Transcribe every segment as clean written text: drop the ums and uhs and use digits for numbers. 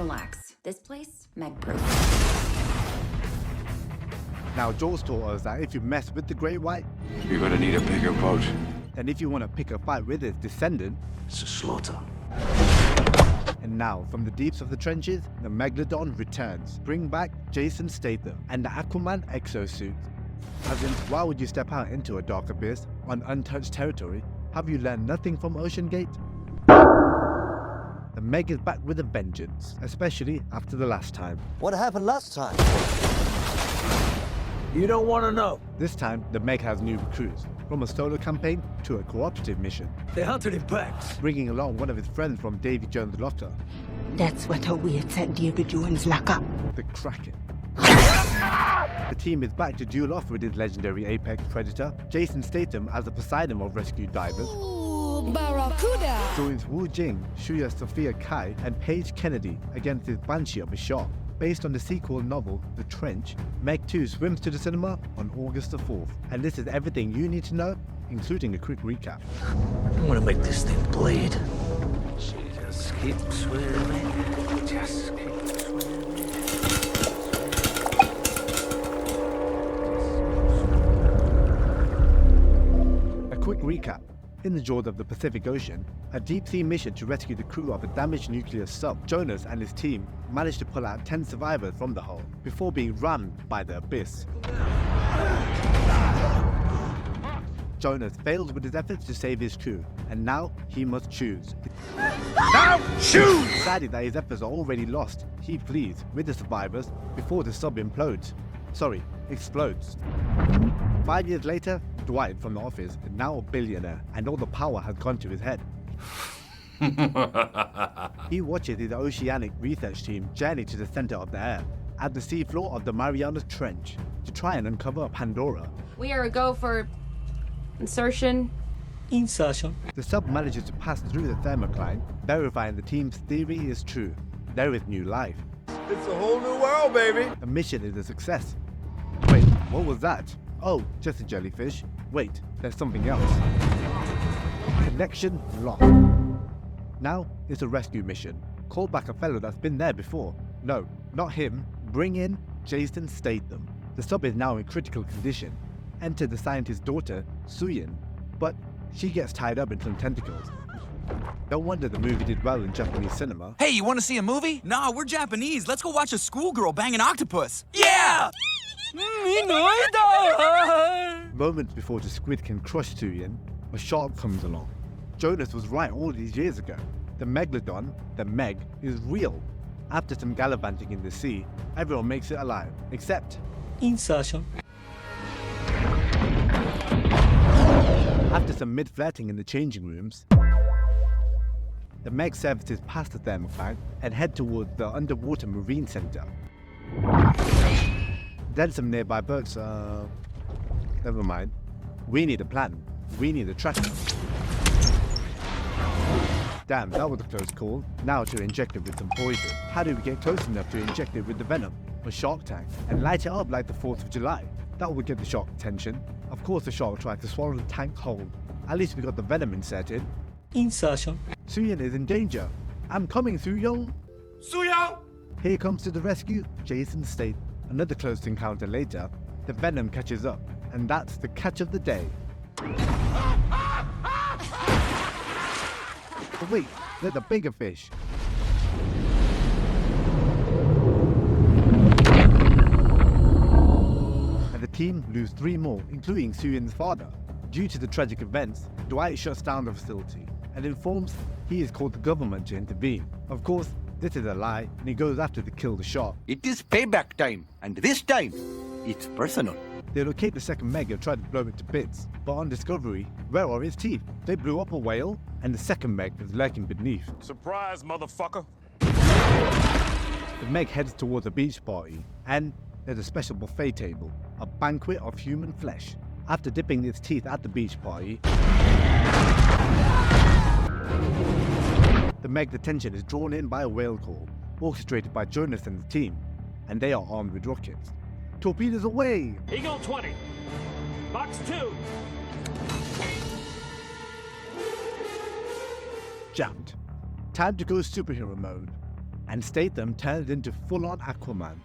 Relax. This place, Meg-proof. Now, Jaws taught us that if you mess with the Great White, you're gonna need a bigger boat. then if you want to pick a fight with its descendant, It's a slaughter. and now, from the deeps of the trenches, the Megalodon returns. Bring back Jason Statham and the Aquaman exosuit. As in, why would you step out into a dark abyss on untouched territory? Have you learned nothing from Ocean Gate? The Meg is back with a vengeance, especially after the last time. What happened last time? You don't want to know. This time, the Meg has new recruits, from a solo campaign to a cooperative mission, They hunted in packs. bringing along one of his friends from Davy Jones' locker, That's what awaits at David Jones' lockup. the Kraken. The team is back to duel off with his legendary apex predator. Jason Statham, as the Poseidon of rescue divers, Barracuda! joins Wu Jing, Sophia Cai, and Paige Kennedy against his banshee of a shark. Based on the sequel novel, The Trench, Meg 2 swims to the cinema on August the 4th. And this is everything you need to know, including a quick recap. I'm gonna make this thing bleed. She just keeps swimming. Just keeps swimming. A quick recap. In the jaws of the Pacific Ocean, a deep-sea mission to rescue the crew of a damaged nuclear sub, Jonas and his team managed to pull out 10 survivors from the hull before being rammed by the abyss. Jonas failed with his efforts to save his crew, and now he must choose. Now choose! Deciding that his efforts are already lost, he flees with the survivors before the sub implodes. Sorry, explodes. 5 years later, Dwight from The Office is now a billionaire, and all the power has gone to his head. He watches his oceanic research team journey to the center of the air, at the seafloor of the Marianas Trench, to try and uncover Pandora. We are a go for insertion. Insertion. The sub manages to pass through the thermocline, verifying the team's theory is true. There is new life. It's a whole new world, baby. The mission is a success. Wait, what was that? Oh, just a jellyfish. Wait, there's something else. Connection lost. Now it's a rescue mission. Call back a fellow that's been there before. No, not him. Bring in Jason Statham. The sub is now in critical condition. Enter the scientist's daughter, Suyin, but she gets tied up in some tentacles. No wonder the movie did well in Japanese cinema. Hey, you want to see a movie? Nah, we're Japanese. Let's go watch a schoolgirl bang an octopus. Yeah! Moments before the squid can crush Suyin, a shark comes along. Jonas was right all these years ago. The Megalodon, the Meg, is real. After some gallivanting in the sea, everyone makes it alive, except Insertion. after some mid-flirting in the changing rooms, the Meg services past the thermocline and head towards the underwater marine center. Then some nearby boats, never mind. We need a plan. We need a tracker. Damn, that was a close call. Now to inject it with some poison. How do we get close enough to inject it with the venom? A shark tank, and light it up like the 4th of July. That would get the shark's attention. Of course the shark tried to swallow the tank whole. At least we got the venom inserted. Insertion. Suyin is in danger. I'm coming, Suyong. Suyo! Here comes to the rescue, Jason Statham. Another close encounter later, the venom catches up, and that's the catch of the day. But wait, there's a bigger fish. And the team lose 3 more, including Suyin's father. Due to the tragic events, Dwight shuts down the facility and informs he has called the government to intervene. Of course, this is a lie, and he goes after to kill the shark. It is payback time, and this time, it's personal. They locate the second Meg and try to blow it to bits, but on discovery, where are his teeth? They blew up a whale, and the second Meg is lurking beneath. Surprise, motherfucker. The Meg heads towards a beach party, and there's a special buffet table, a banquet of human flesh. After dipping its teeth at the beach party, the Meg's attention is drawn in by a whale call, orchestrated by Jonas and the team, and they are armed with rockets. Torpedoes away! Eagle 20. Box 2. Jammed. Time to go superhero mode. and Statham turned into full-on Aquaman.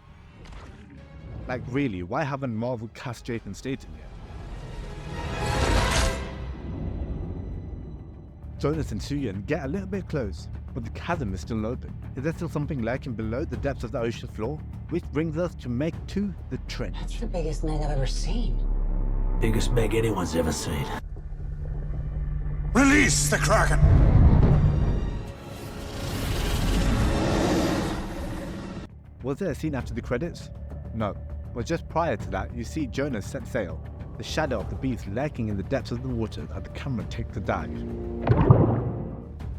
Like really, why haven't Marvel cast Jason Statham yet? Jonas and Suyin get a little bit close, but the chasm is still open. Is there still something lurking below the depths of the ocean floor? Which brings us to MEG 2, the trench. That's the biggest Meg I've ever seen. Biggest Meg anyone's ever seen. Release the Kraken! Was there a scene after the credits? No, but just prior to that, you see Jonas set sail, the shadow of the beast lurking in the depths of the water as the camera takes a dive.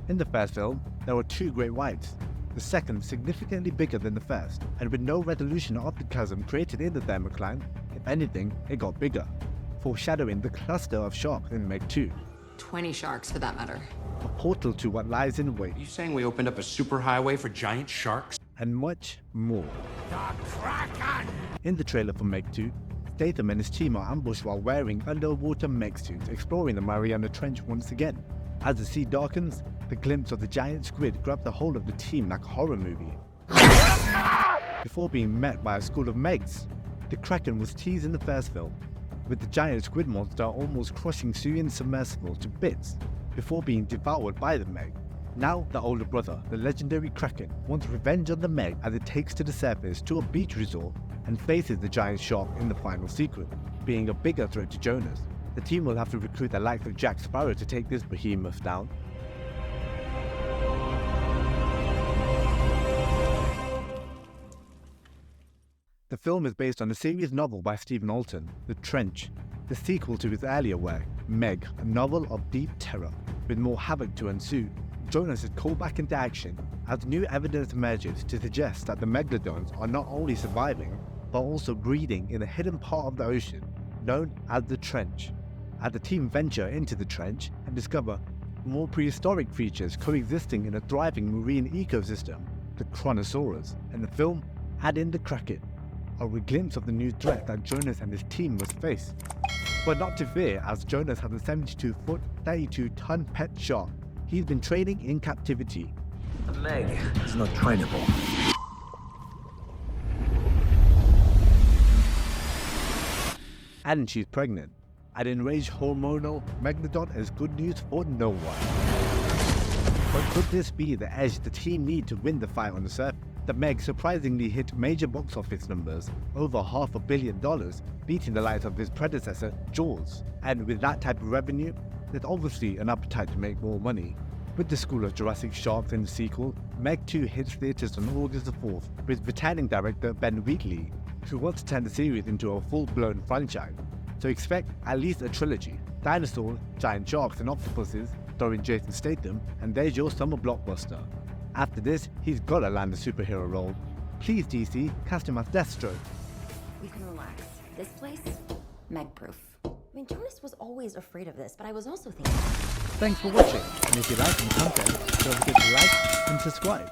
In the first film, there were two great whites, the second significantly bigger than the first, and with no resolution of the chasm created in the thermocline. If anything, it got bigger, foreshadowing the cluster of sharks in MEG 2. 20 sharks for that matter. A portal to what lies in wait. Are you saying we opened up a superhighway for giant sharks? And much more. The Kraken! In the trailer for MEG 2, Statham and his team are ambushed while wearing underwater Meg suits, exploring the Mariana Trench once again. As the sea darkens, the glimpse of the giant squid grabs a hold of the team like a horror movie. Before being met by a school of Megs, the Kraken was teased in the first film, with the giant squid monster almost crushing Suyin's submersible to bits before being devoured by the Meg. Now, the older brother, the legendary Kraken, wants revenge on the Meg as it takes to the surface to a beach resort and faces the giant shark in the final sequence, being a bigger threat to Jonas. The team will have to recruit the likes of Jack Sparrow to take this behemoth down. The film is based on a series novel by Steve Alten, The Trench, the sequel to his earlier work, Meg, a novel of deep terror. With more havoc to ensue, Jonas is called back into action as new evidence emerges to suggest that the Megaladons are not only surviving, but also breeding in a hidden part of the ocean known as the Trench. As the team venture into the trench and discover more prehistoric creatures coexisting in a thriving marine ecosystem, the Kronosaurus, and the film add in the Kraken, a glimpse of the new threat that Jonas and his team must face. But not to fear, as Jonas has a 72-foot, 32-ton pet shark he's been training in captivity. A Meg is not trainable. And she's pregnant. An enraged hormonal Megalodon is good news for no one. But could this be the edge the team need to win the fight on the surface? The Meg surprisingly hit major box office numbers, over $500 million, beating the likes of his predecessor, Jaws. And with that type of revenue, there's obviously an appetite to make more money. With the School of Jurassic Sharks in the sequel, MEG 2 hits theatres on August the 4th, with returning director Ben Wheatley, who wants to turn the series into a full-blown franchise. So expect at least a trilogy: dinosaurs, giant sharks and octopuses, starring Jason Statham, and there's your summer blockbuster. After this, he's gotta land a superhero role. Please DC, cast him as Deathstroke. We can relax. This place, Meg-proof. I mean, Jonas was always afraid of this, but I was also thinking... Thanks for watching, and if you like the content, don't forget to like and subscribe.